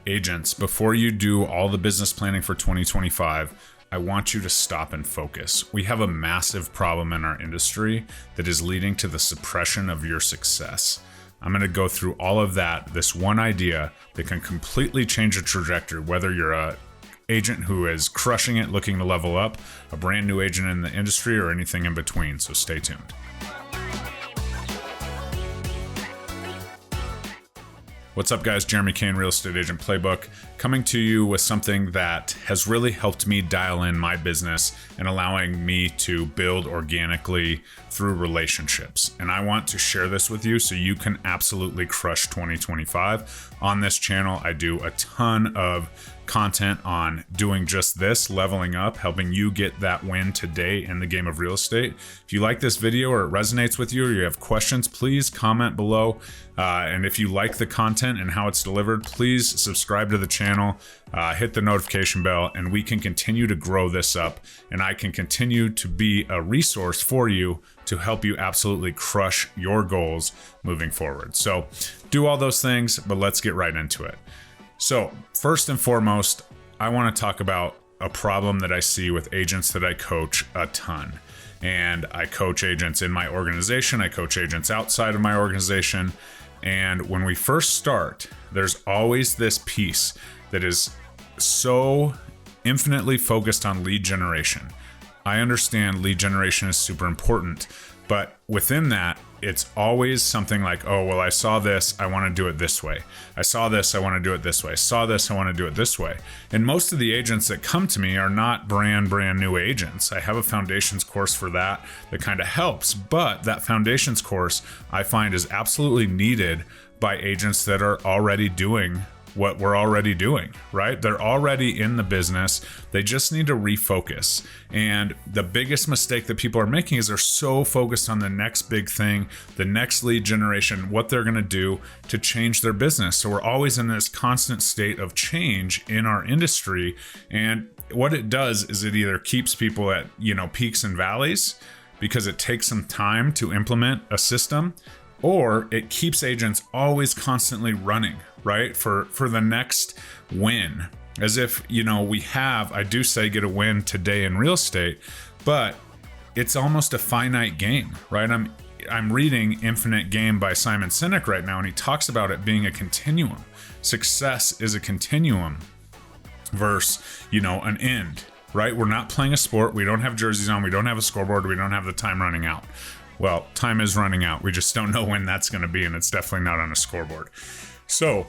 Agents, before you do all the business planning for 2025, I want you to stop and focus. We have a massive problem in our industry that is leading to the suppression of your success. I'm going to go through all of that, this one idea that can completely change the trajectory, whether you're a agent who is crushing it, looking to level up, a brand new agent in the industry, or anything in between. So stay tuned. What's up, guys? Jeremy Kane, Real Estate Agent Playbook, coming to you with something that has really helped me dial in my business and allowing me to build organically through relationships. And I want to share this with you so you can absolutely crush 2025. On this channel, I do a ton of content on doing just this, leveling up, helping you get that win today in the game of real estate. If you like this video or it resonates with you or you have questions, please comment below. And if you like the content and how it's delivered, please subscribe to the channel, hit the notification bell, and we can continue to grow this up. And I can continue to be a resource for you to help you absolutely crush your goals moving forward. So do all those things, but let's get right into it. So first and foremost, I want to talk about a problem that I see with agents that I coach a ton. And I coach agents in my organization. I coach agents outside of my organization. And when we first start, there's always this piece that is so infinitely focused on lead generation. I understand lead generation is super important, but within that, it's always something like, oh, well, I saw this, I want to do it this way. I saw this, I want to do it this way. I saw this, I want to do it this way. And most of the agents that come to me are not brand new agents. I have a foundations course for that kind of helps, but that foundations course I find is absolutely needed by agents that are already doing what we're already doing, right? They're already in the business. They just need to refocus. And the biggest mistake that people are making is they're so focused on the next big thing, the next lead generation, what they're going to do to change their business. So we're always in this constant state of change in our industry. And what it does is it either keeps people at, peaks and valleys because it takes some time to implement a system, or it keeps agents always constantly running, right? For the next win. As if, I do say get a win today in real estate, but it's almost a finite game, right? I'm reading Infinite Game by Simon Sinek right now, and he talks about it being a continuum. Success is a continuum versus, an end, right? We're not playing a sport. We don't have jerseys on. We don't have a scoreboard. We don't have the time running out. Well, time is running out. We just don't know when that's going to be, and it's definitely not on a scoreboard. So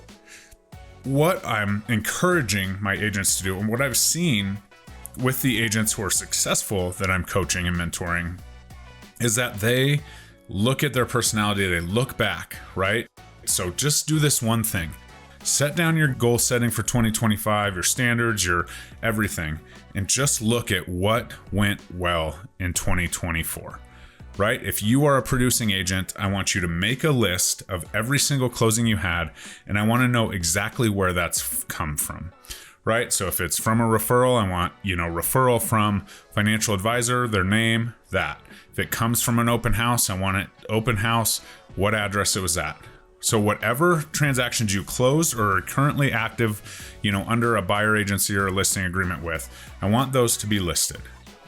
what I'm encouraging my agents to do, and what I've seen with the agents who are successful that I'm coaching and mentoring, is that they look at their personality, they look back, right? So just do this one thing. Set down your goal setting for 2025, your standards, your everything, and just look at what went well in 2024. Right? If you are a producing agent, I want you to make a list of every single closing you had, and I want to know exactly where that's come from. Right? So if it's from a referral, I want, referral from financial advisor, their name, that. If it comes from an open house, I want it open house, what address it was at. So whatever transactions you closed or are currently active, under a buyer agency or a listing agreement with, I want those to be listed.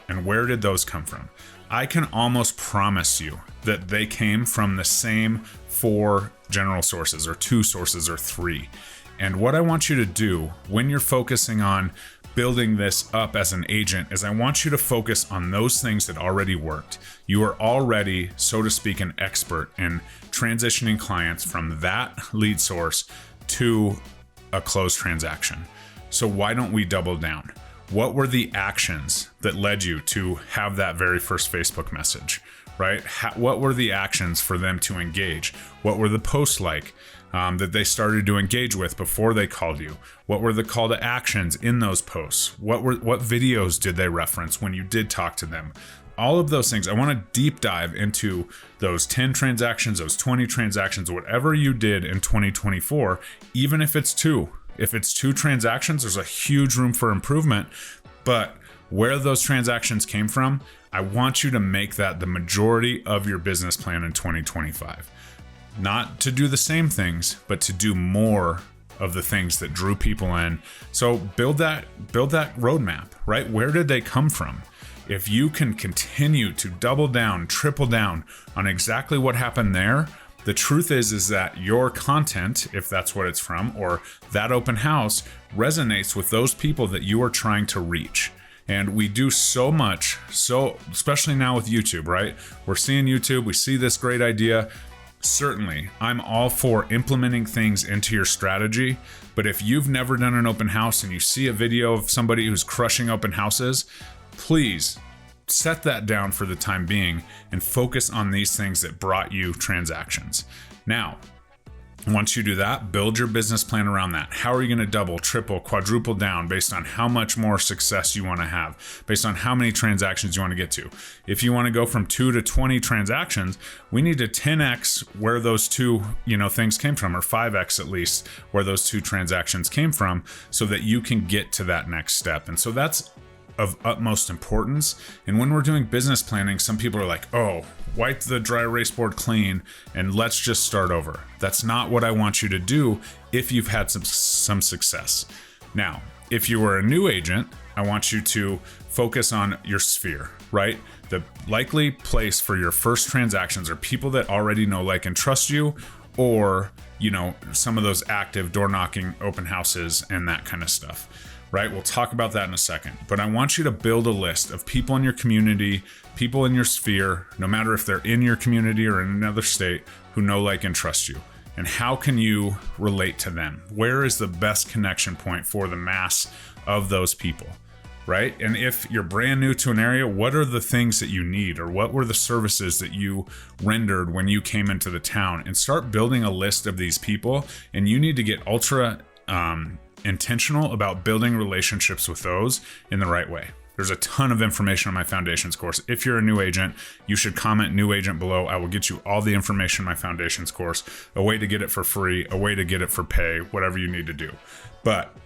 And where did those come from? I can almost promise you that they came from the same 4 general sources, or 2 sources, or 3. And what I want you to do when you're focusing on building this up as an agent is I want you to focus on those things that already worked. You are already, so to speak, an expert in transitioning clients from that lead source to a closed transaction. So why don't we double down? What were the actions that led you to have that very first Facebook message, right? What were the actions for them to engage? What were the posts like that they started to engage with before they called you? What were the call to actions in those posts? What videos did they reference when you did talk to them? All of those things. I want to deep dive into those 10 transactions, those 20 transactions, whatever you did in 2024, even if it's 2. If it's 2 transactions, there's a huge room for improvement, but where those transactions came from, I want you to make that the majority of your business plan in 2025. Not to do the same things, but to do more of the things that drew people in. So build that roadmap, right? Where did they come from? If you can continue to double down, triple down on exactly what happened there, the truth is that your content, if that's what it's from, or that open house, resonates with those people that you are trying to reach. And we do so much, especially now with YouTube, right? We're seeing YouTube, we see this great idea. Certainly, I'm all for implementing things into your strategy, but if you've never done an open house and you see a video of somebody who's crushing open houses, please set that down for the time being and focus on these things that brought you transactions. Now, once you do that, build your business plan around that. How are you going to double, triple, quadruple down based on how much more success you want to have, based on how many transactions you want to get to? If you want to go from 2 to 20 transactions, we need to 10x where those two, things came from, or 5x at least where those two transactions came from, so that you can get to that next step. And so that's of utmost importance. And when we're doing business planning, some people are like, oh, wipe the dry erase board clean and let's just start over. That's not what I want you to do if you've had some success. Now, if you were a new agent, I want you to focus on your sphere, right? The likely place for your first transactions are people that already know, like, and trust you, or, some of those active door knocking open houses and that kind of stuff. Right? We'll talk about that in a second. But I want you to build a list of people in your community, people in your sphere, no matter if they're in your community or in another state, who know, like, and trust you. And how can you relate to them? Where is the best connection point for the mass of those people? Right? And if you're brand new to an area, what are the things that you need, or what were the services that you rendered when you came into the town? And start building a list of these people. And you need to get ultra intentional about building relationships with those in the right way. There's a ton of information on my foundations course. If you're a new agent, you should comment new agent below. I will get you all the information in my foundations course, a way to get it for free, a way to get it for pay, whatever you need to do. But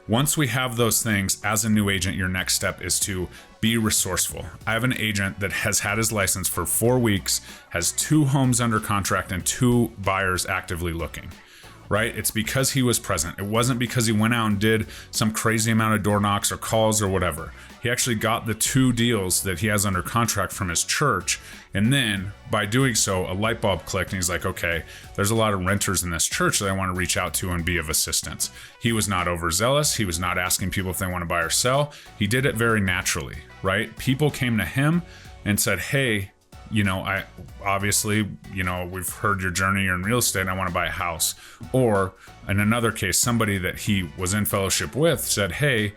once we have those things, as a new agent, your next step is to be resourceful. I have an agent that has had his license for 4 weeks, has 2 homes under contract and 2 buyers actively looking. Right? It's because he was present. It wasn't because he went out and did some crazy amount of door knocks or calls or whatever. He actually got the 2 deals that he has under contract from his church. And then by doing so, a light bulb clicked and he's like, okay, there's a lot of renters in this church that I want to reach out to and be of assistance. He was not overzealous. He was not asking people if they want to buy or sell. He did it very naturally, right? People came to him and said, hey, I obviously, we've heard your journey, you're in real estate, and I want to buy a house. Or in another case, somebody that he was in fellowship with said, hey,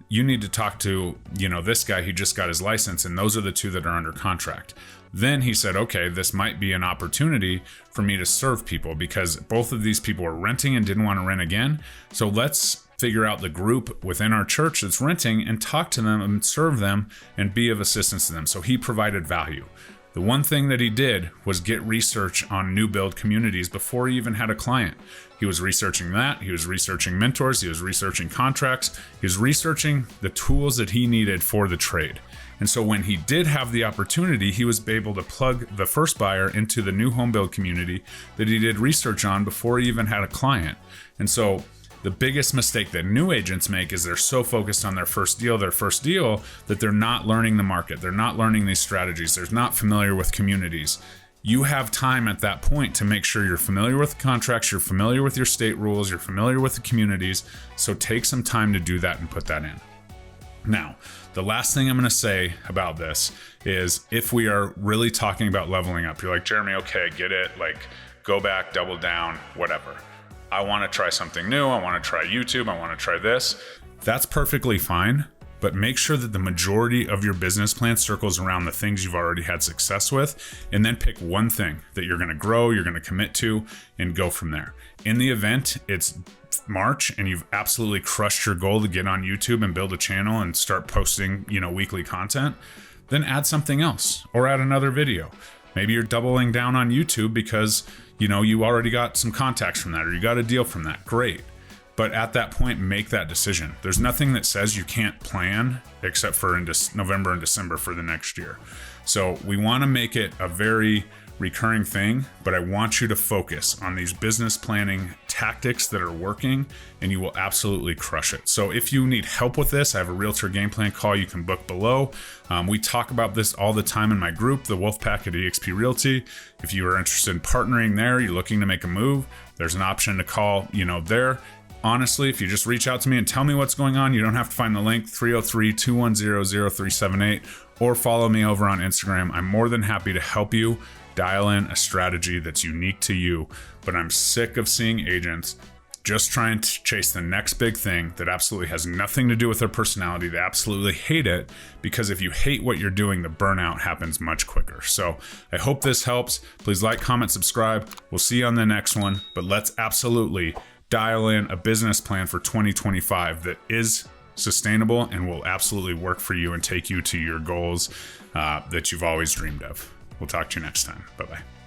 you need to talk to, this guy, he just got his license, and those are the 2 that are under contract. Then he said, okay, this might be an opportunity for me to serve people, because both of these people were renting and didn't want to rent again. So let's figure out the group within our church that's renting and talk to them and serve them and be of assistance to them. So he provided value. The one thing that he did was get research on new build communities before he even had a client. He was researching that. He was researching mentors. He was researching contracts. He was researching the tools that he needed for the trade. And so when he did have the opportunity, he was able to plug the first buyer into the new home build community that he did research on before he even had a client. And so the biggest mistake that new agents make is they're so focused on their first deal, that they're not learning the market. They're not learning these strategies. They're not familiar with communities. You have time at that point to make sure you're familiar with the contracts, you're familiar with your state rules, you're familiar with the communities. So take some time to do that and put that in. Now, the last thing I'm going to say about this is, if we are really talking about leveling up, you're like, Jeremy, okay, get it. Like, go back, double down, whatever. I want to try something new. I want to try YouTube. I want to try this. That's perfectly fine. But make sure that the majority of your business plan circles around the things you've already had success with, and then pick one thing that you're going to grow, you're going to commit to, and go from there. In the event it's March and you've absolutely crushed your goal to get on YouTube and build a channel and start posting, weekly content, then add something else or add another video. Maybe you're doubling down on YouTube because, you already got some contacts from that, or you got a deal from that. Great. But at that point, make that decision. There's nothing that says you can't plan except for in November and December for the next year. So we want to make it a very recurring thing, but I want you to focus on these business planning tactics that are working, and you will absolutely crush it. So if you need help with this, I have a Realtor Game Plan call you can book below. We talk about this all the time in my group, the Wolfpack at eXp Realty. If you are interested in partnering there, you're looking to make a move, there's an option to call, there. Honestly, if you just reach out to me and tell me what's going on, you don't have to find the link, 303-210-0378, or follow me over on Instagram. I'm more than happy to help you dial in a strategy that's unique to you. But I'm sick of seeing agents just trying to chase the next big thing that absolutely has nothing to do with their personality. They absolutely hate it, because if you hate what you're doing, the burnout happens much quicker. So I hope this helps. Please like, comment, subscribe. We'll see you on the next one, but let's absolutely dial in a business plan for 2025 that is sustainable and will absolutely work for you and take you to your goals that you've always dreamed of. We'll talk to you next time. Bye-bye.